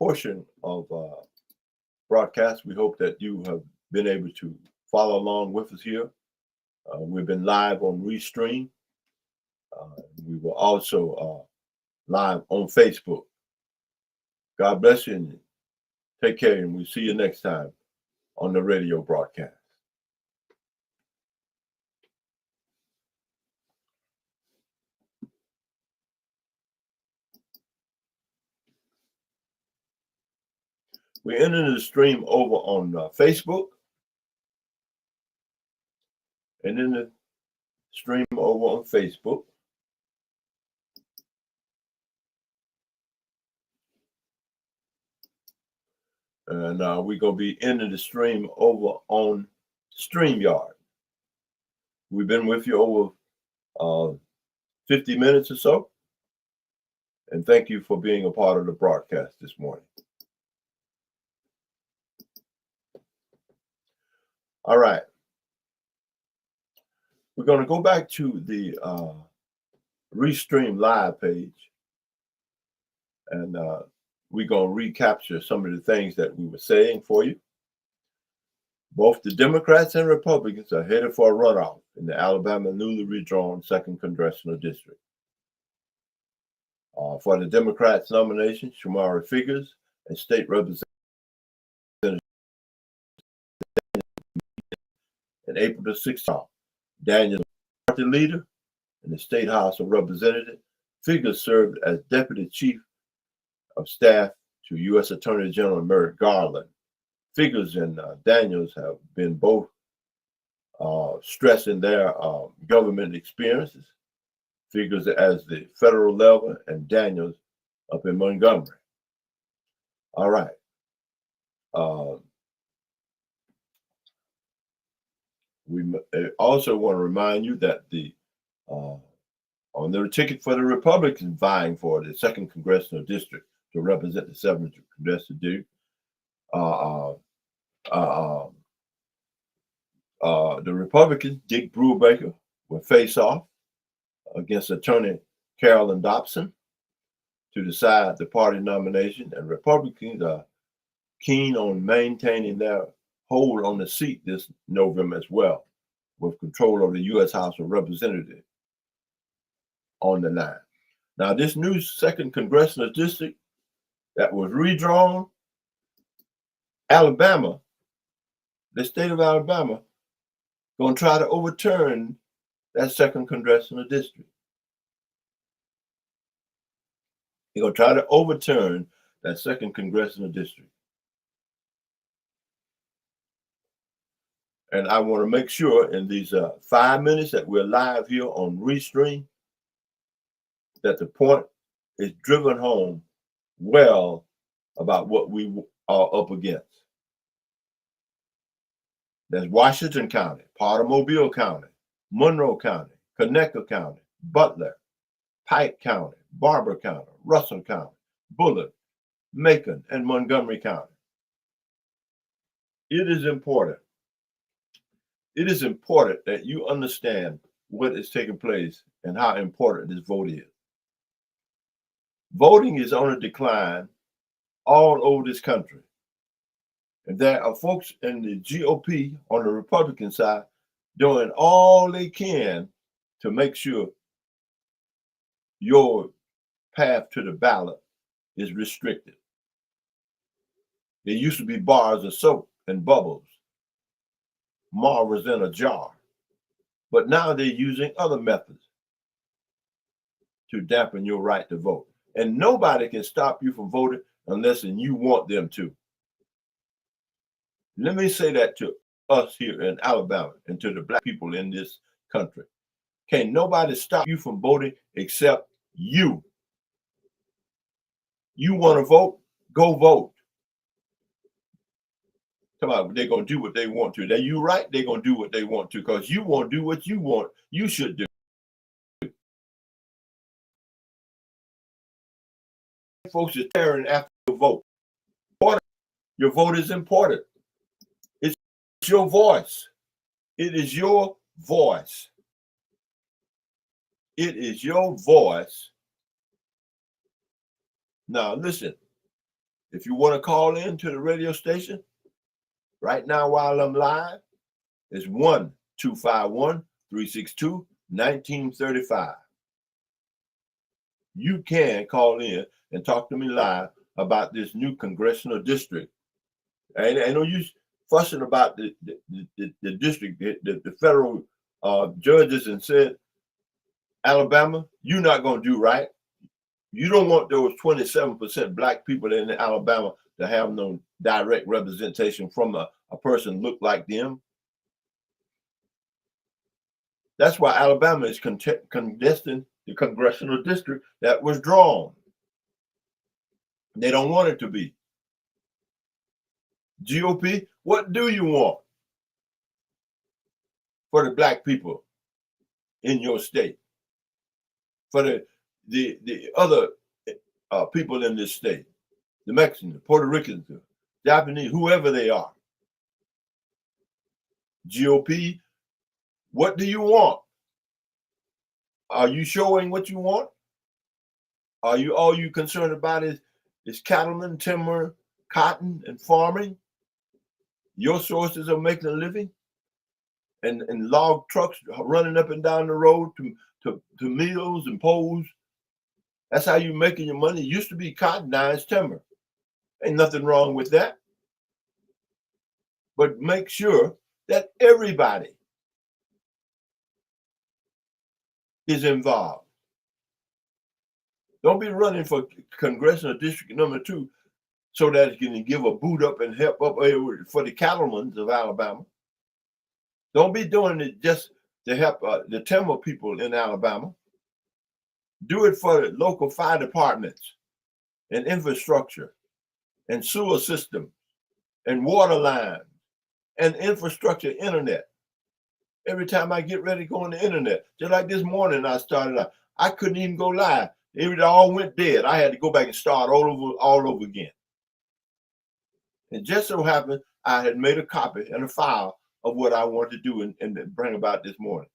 portion of broadcast. We hope that you have been able to follow along with us here. We've been live on Restream. We were also live on Facebook. God bless you and take care, and we'll see you next time on the radio broadcast. We're ending the stream over on Facebook, and then the stream over on Facebook. And we're going to be ending the stream over on StreamYard. We've been with you over 50 minutes or so. And thank you for being a part of the broadcast this morning. All right. We're going to go back to the Restream Live page. And we're going to recapture some of the things that we were saying for you. Both the Democrats and Republicans are headed for a runoff in the Alabama newly redrawn 2nd Congressional District. For the Democrats' nomination, Shamari Figurs and State Representative in April the 16th, Daniel, party leader in the State House of Representatives. Figurs served as Deputy Chief of Staff to U.S. Attorney General Merrick Garland. Figurs and Daniels have been both stressing their government experiences. Figurs as the federal level and Daniels up in Montgomery. All right. We also want to remind you that the on the ticket for the Republicans vying for the 2nd Congressional District to represent the 7th Congressional District, the Republicans, Dick Brubaker, will face off against Attorney Carolyn Dobson to decide the party nomination, and Republicans are keen on maintaining their hold on the seat this November as well, with control of the U.S. House of Representatives on the line. Now, this new 2nd Congressional District that was redrawn, Alabama, the state of Alabama, going to try to overturn that 2nd Congressional District. They're going to try to overturn that 2nd Congressional District. And I want to make sure in these 5 minutes that we're live here on Restream that the point is driven home well about what we are up against. There's Washington County, part of Mobile County, Monroe County, Conecuh County, Butler, Pike County, Barber County, Russell County, Bullitt, Macon, and Montgomery County. It is important. It is important that you understand what is taking place and how important this vote is. Voting is on a decline all over this country. And there are folks in the GOP on the Republican side doing all they can to make sure your path to the ballot is restricted. There used to be bars of soap and bubbles, marbles in a jar, but now they're using other methods to dampen your right to vote. And nobody can stop you from voting unless you want them to. Let me say that to us here in Alabama and to the black people in this country. Can't nobody stop you from voting except you. You want to vote? Go vote. Come on, they're going to do what they want to. Now, you right, they're going to do what they want to because you won't do what you want. You should do. Folks are tearing after your vote. Your vote is important. It's your voice. It is your voice. It is your voice. Now, listen, If you want to call in to the radio station, right now while I'm live, it's 1-251-362-1935. You can call in and talk to me live about this new congressional district. And I know you fussing about the district, the federal judges, and said, Alabama, you're not going to do right. You don't want those 27% black people in Alabama to have no direct representation from a person look like them. That's why Alabama is contesting the congressional district that was drawn. They don't want it to be. GOP, what do you want for the black people in your state? For the other people in this state, the Mexicans, the Puerto Ricans, the Japanese, whoever they are. GOP, what do you want? Are you showing what you want? Are you all you concerned about is cattlemen, timber, cotton, and farming? Your sources of making a living? And log trucks running up and down the road to mills and poles. That's how you're making your money. It used to be cotton, now it's timber. Ain't nothing wrong with that. But make sure that everybody is involved. Don't be running for congressional district number 2 so that you can give a boot up and help up for the cattlemen of Alabama. Don't be doing it just to help the timber people in Alabama. Do it for the local fire departments and infrastructure and sewer systems and water lines and infrastructure, internet. Every time I get ready to go on the internet, just like this morning I started out, I couldn't even go live. It all went dead. I had to go back and start all over again. And just so happened, I had made a copy and a file of what I wanted to do and bring about this morning.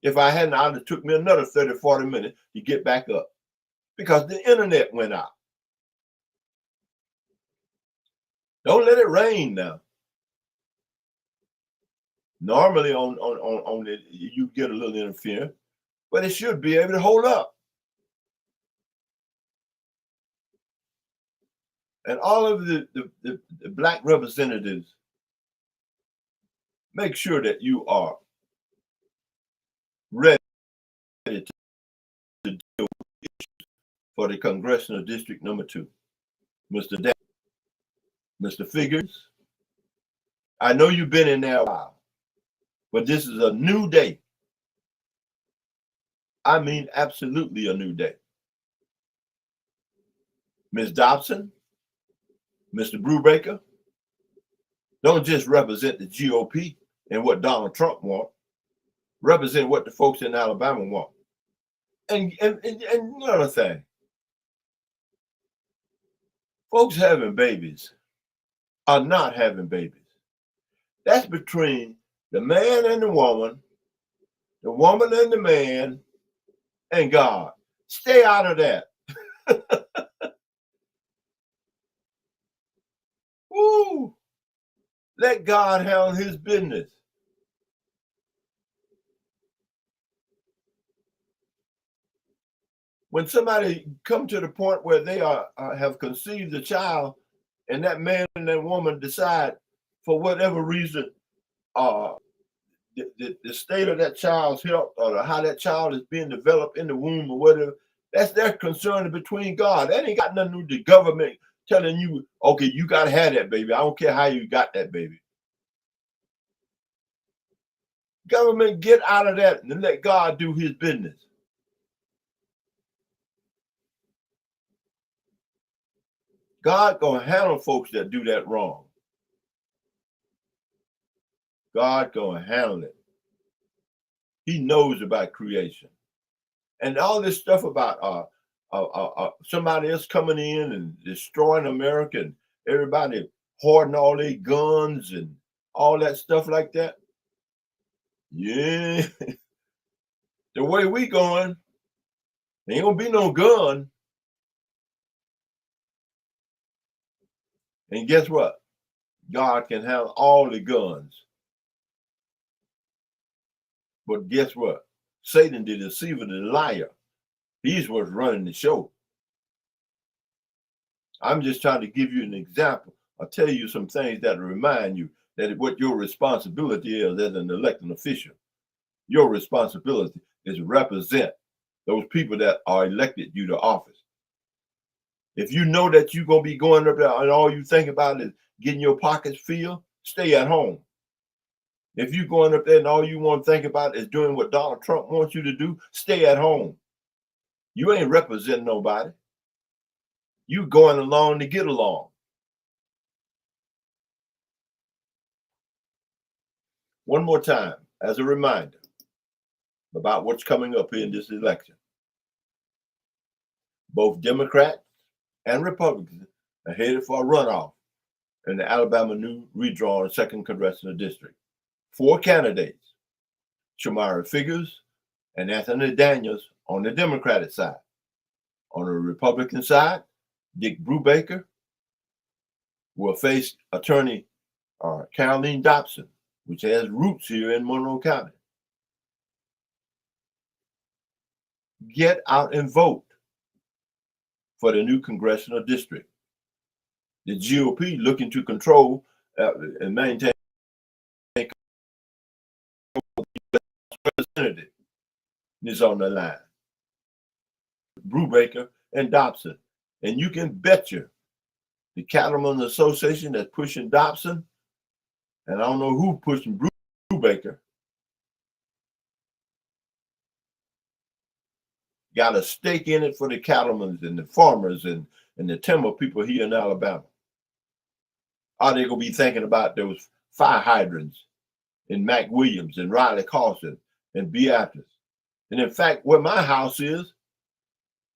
If I hadn't, it would have took me another 30, 40 minutes to get back up because the internet went out. Don't let it rain now. Normally on it, you get a little interference, but it should be able to hold up. And all of the black representatives, make sure that you are ready to deal with issues for the congressional district number 2. Mr. Dan, Mr. Figures, I know you've been in there a while, but this is a new day. I mean, absolutely a new day. Ms. Dobson, Mr. Brubaker, don't just represent the GOP and what Donald Trump wants. Represent what the folks in Alabama want. And another thing, folks having babies are not having babies. That's between the man and the woman and the man, and God. Stay out of that. Woo! Let God handle his business. When somebody come to the point where they have conceived a child, and that man and that woman decide, for whatever reason, the state of that child's health or how that child is being developed in the womb or whatever, that's their concern between God. That ain't got nothing to do with the government telling you, okay, you got to have that baby. I don't care how you got that baby. Government, get out of that and let God do his business. God gonna handle folks that do that wrong. God gonna handle it. He knows about creation. And all this stuff about somebody else coming in and destroying America and everybody hoarding all their guns and all that stuff like that. Yeah. The way we going, there ain't gonna be no gun. And guess what? God can have all the guns. But guess what? Satan, the deceiver, the liar, he's what's running the show. I'm just trying to give you an example. I'll tell you some things that remind you that what your responsibility is as an elected official. Your responsibility is to represent those people that are elected you to office. If you know that you're going to be going up there and all you think about is getting your pockets filled, stay at home. If you're going up there and all you want to think about is doing what Donald Trump wants you to do, stay at home. You ain't representing nobody. You going along to get along. One more time, as a reminder about what's coming up here in this election. Both Democrats and Republicans are headed for a runoff in the Alabama new redrawn 2nd Congressional District. 4 candidates, Shamara Figures and Anthony Daniels on the Democratic side. On the Republican side, Dick Brubaker will face attorney Caroline Dobson, which has roots here in Monroe County. Get out and vote for the new congressional district. The GOP looking to control and maintain representative is on the line. Brubaker and Dobson. And you can bet you the Cattlemen's Association that's pushing Dobson, and I don't know who pushing Brubaker, got a stake in it for the cattlemen and the farmers and the timber people here in Alabama. Are they going to be thinking about those fire hydrants in McWilliams and Riley Carson and Beatrice? And in fact, where my house is,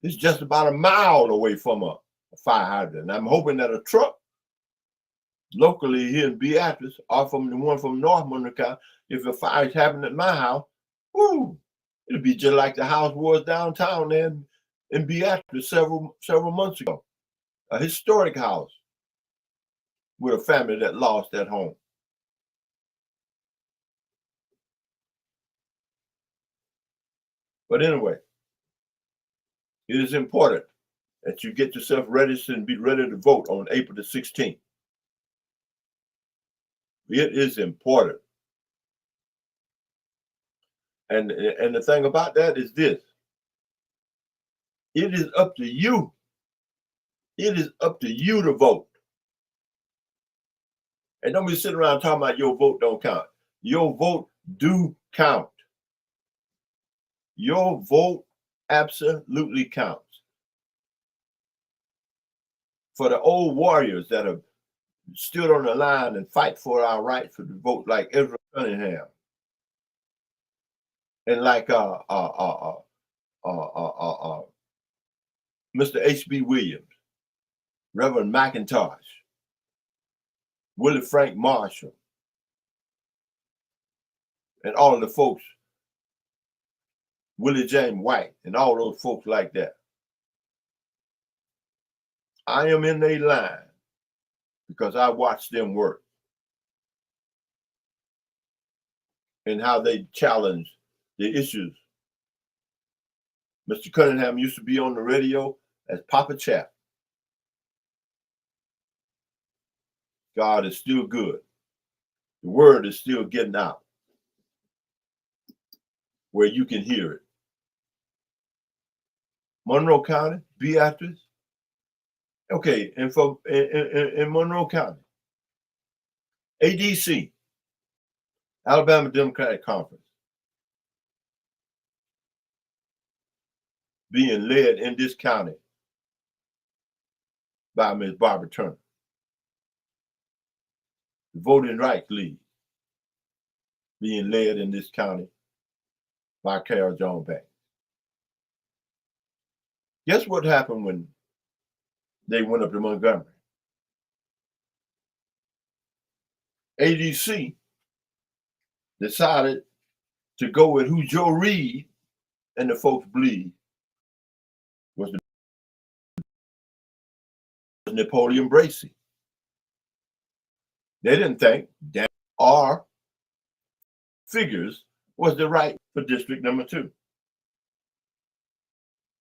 it's just about a mile away from a fire hydrant. And I'm hoping that a truck locally here in Beatrice or from the one from North Monroe County, if a fire is happening at my house, whoo, it'll be just like the house was downtown there in Beatrice several months ago. A historic house with a family that lost that home. But anyway, it is important that you get yourself registered and be ready to vote on April the 16th. It is important. And the thing about that is this. It is up to you. It is up to you to vote. And don't be sitting around talking about your vote don't count. Your vote do count. Your vote absolutely counts. For the old warriors that have stood on the line and fight for our right to vote, like Ezra Cunningham and like Mr. H.B. Williams, Reverend McIntosh, Willie Frank Marshall, and all of the folks, Willie James White, and all those folks like that. I am in their line because I watched them work and how they challenge the issues. Mr. Cunningham used to be on the radio as Papa Chap. God is still good. The word is still getting out where you can hear it. Monroe County, Beatrice. Okay, and for in Monroe County, ADC, Alabama Democratic Conference, being led in this county by Ms. Barbara Turner. The Voting Rights League being led in this county by Carol John Banks. Guess what happened when they went up to Montgomery? ADC decided to go with who Joe Reed and the folks believe was Napoleon Bracey. They didn't think Dan or Figures was the right for District Number 2.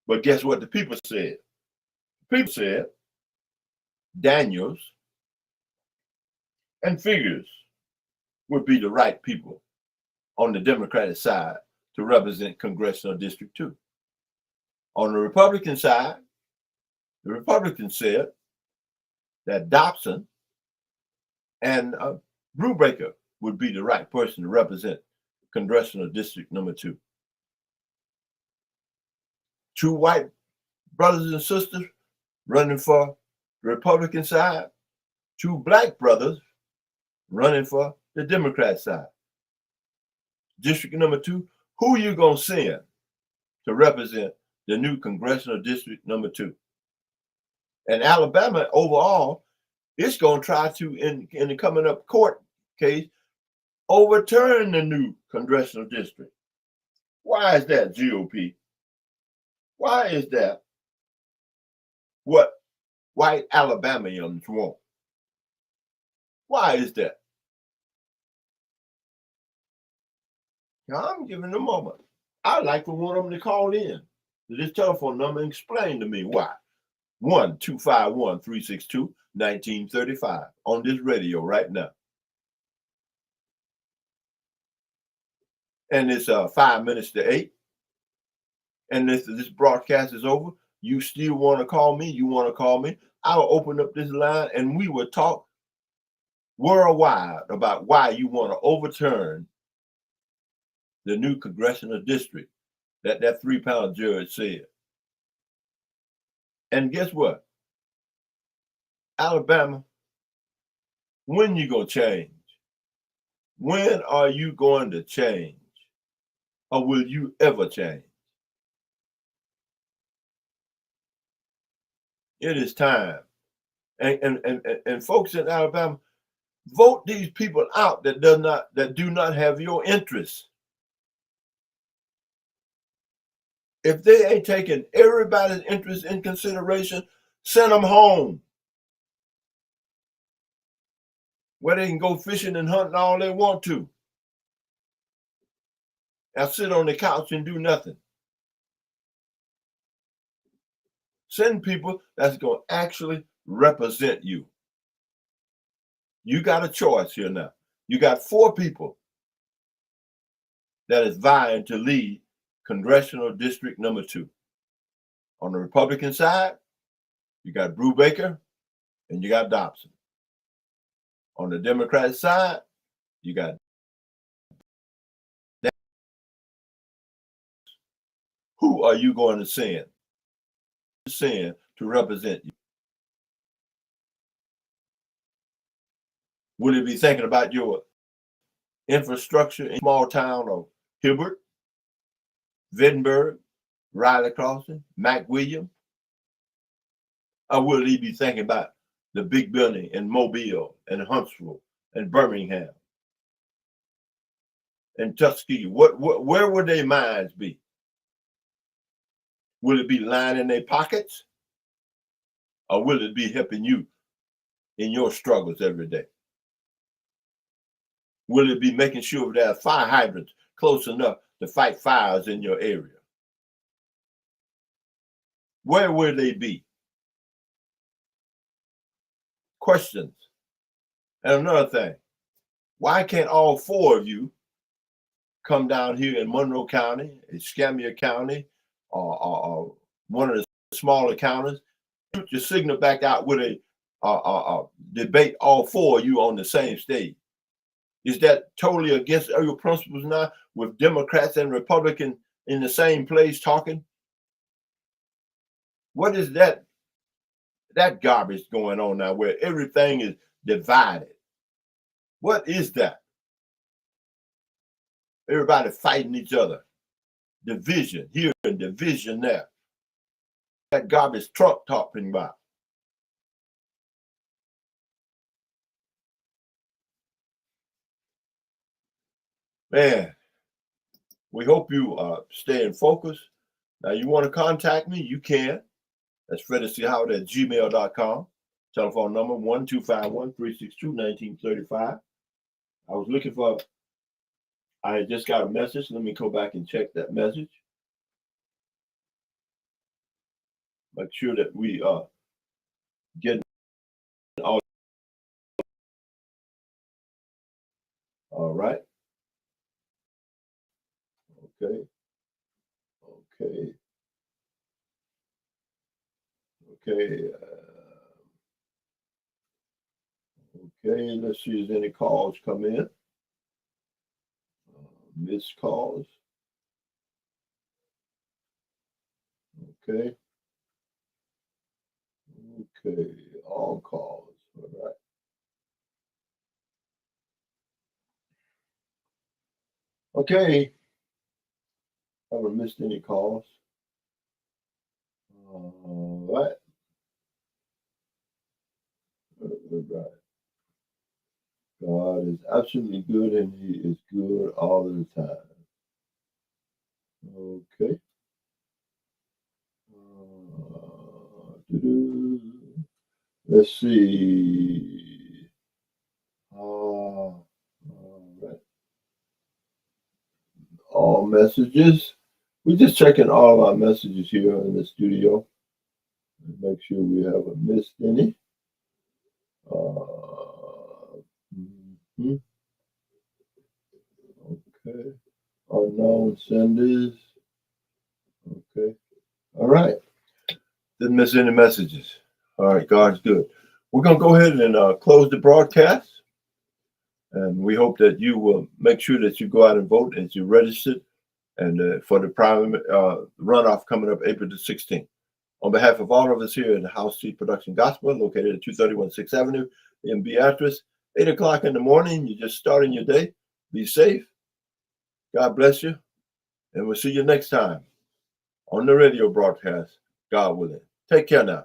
But guess what the people said? People said Daniels and Figures would be the right people on the Democratic side to represent Congressional District 2. On the Republican side, the Republicans said that Dobson and Brubaker would be the right person to represent Congressional District Number 2. Two white brothers and sisters running for the Republican side, two black brothers running for the Democrat side. District Number 2, who you gonna send to represent the new Congressional District Number 2? And Alabama overall is gonna try to, in the coming up court case, overturn the new Congressional District. Why is that, GOP? Why is that what white Alabamians want? Why is that? Now, I'm giving them a moment. I'd like for one of them to call in to this telephone number and explain to me why. 1-251-362-1935 on this radio right now. And it's 5 minutes to 8. And this broadcast is over. You still want to call me? You want to call me? I'll open up this line and we will talk worldwide about why you want to overturn the new Congressional District that 3-pound judge said. And guess what? Alabama, when you gonna change? When are you going to change? Or will you ever change? It is time. And folks in Alabama, vote these people out that do not have your interests. If they ain't taking everybody's interest in consideration, send them home, where they can go fishing and hunting all they want to. Now sit on the couch and do nothing. Send people that's going to actually represent you. You got a choice here now. You got 4 people that is vying to lead Congressional District Number 2. On the Republican side, you got Brubaker and you got Dobson. On the Democratic side, you got that. Who are you going to send to represent you? Will it be thinking about your infrastructure in small town of Hibbert, Wittenberg, Riley Crossing, McWilliams? Or will he be thinking about the big building in Mobile and Huntsville and Birmingham and Tuskegee? Where would their minds be? Will it be lining their pockets? Or will it be helping you in your struggles every day? Will it be making sure there are fire hydrants close enough to fight fires in your area? Where will they be? Questions. And another thing, why can't all 4 of you come down here in Monroe County, Escambia County, or one of the smaller counties, put your signal back out with a debate all 4 of you on the same stage? Is that totally against your principles now, with Democrats and Republicans in the same place talking? What is that garbage going on now where everything is divided? What is that? Everybody fighting each other. Division here and division there. That garbage Trump talking about. Man, we hope you stay in focus. Now, you want to contact me, you can. That's FreddyCHoward@gmail.com. Telephone number 1-251-362-1935. I was looking for, I had just got a message. Let me go back and check that message. Make sure that we get all. All right. Okay. Okay. Okay. Okay. Let's see if any calls come in. Missed calls. Okay. Okay. All calls. All right. Okay. Haven't missed any calls. All right. All right. God is absolutely good, and He is good all the time. Okay. Let's see. All right. All messages. We're just checking all our messages here in the studio. Make sure we haven't missed any. Okay. Unknown senders. Okay. All right. Didn't miss any messages. All right. God's good. We're going to go ahead and close the broadcast. And we hope that you will make sure that you go out and vote as you registered and for the primary runoff coming up April the 16th. On behalf of all of us here at the Howcee Production Gospel, located at 231 6th Avenue in Beatrice, 8 o'clock in the morning, you're just starting your day. Be safe. God bless you. And we'll see you next time on the radio broadcast, God willing. Take care now.